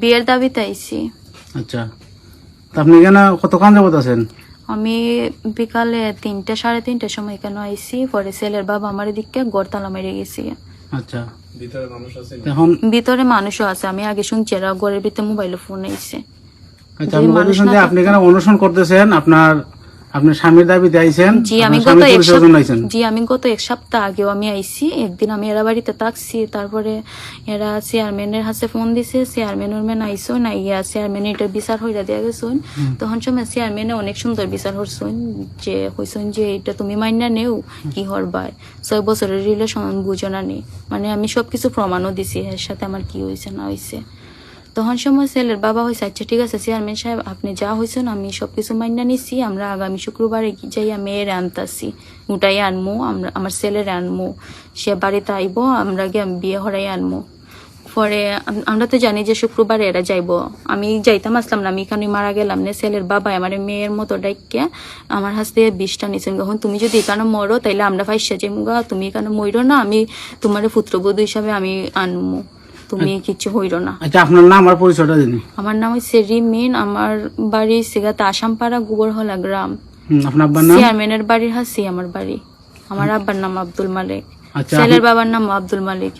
বিয়ের দাবিতে আইছি। আচ্ছা, তা আপনি এখানে কতক্ষণ যাবত আছেন? আমি বিকালে 3টা 3:30টার সময় এখানে আইছি। পরে ছেলের বাবা আমার দিকে গড়তালা মেরে গেছি। আচ্ছা, এখন ভিতরে মানুষও আছে, আমি আগে শুনছি এরা ঘরের ভিতরে মোবাইলে ফোন আইছে। আচ্ছা, আপনি বলছেন যে আপনি এখানে অনশন করতেছেন, আপনার স্বামীর দাবিতে আইছেন, জি আমি গত এক সপ্তাহ আগেও আমি আইছি। একদিন আমি এরা বাড়িতে থাকছি, তারপরে এরা চেয়ারম্যানের হাতে ফোন দিছে, চেয়ারম্যানের মেন আইসো না ইয়া চেয়ারম্যান এটা বিচার হইরা দেয়া গেছেন। তখন সময় চেয়ারম্যানে অনেক সুন্দর বিচার হরছেন, যে হইছেন যে এটা তুমি মাইনা নেও কি হরবার 6 বছরের রিলেশন বুঝনা নেই, মানে আমি সবকিছু প্রমাণও দিছি এর সাথে আমার কি হয়েছে না হয়েছে। তখন সময় ছেলের বাবা হয়েছে আচ্ছা ঠিক আছে চেয়ারম্যান সাহেব আপনি যা হয়েছেন আমি সবকিছু মাইনা নিছি, আমরা আগামী শুক্রবারে যাইয়া মেয়ের আনতাছি, উঠাই আনমু, আমার ছেলের আনমু, সে বাড়িতে আইবো, আমরা গিয়ে বিয়ে হরাই আনমু। পরে আমরা তো জানি যে শুক্রবারে এরা যাইবো, আমি যাইতাম আসলাম না, আমি এখানে মারা গেলাম না। ছেলের বাবা আমার মেয়ের মতো ডাইকে আমার হাত থেকে 20টা নিছেন, কখন তুমি যদি এখানে মরো তাইলে আমরা ফাইসা যাইমুগা, তুমি এখানে মরো না, আমি তোমার পুত্রবধূ হিসাবে আমি আনমু, তুমি কিছু হইল না। আচ্ছা, আপনার নাম আর পরিচয়টা জানি। আমার নাম হচ্ছে রিমিন, আমার বাড়ি সিগাতে আসামপাড়া গোবরহলা গ্রাম। আপনার আব্বার নাম? চেয়ারম্যানের বাড়ির হাসি আমার বাড়ি। আমার আব্বার নাম আব্দুল মালিক, আচ্ছা, ছেলের বাবার নাম আব্দুল মালিক।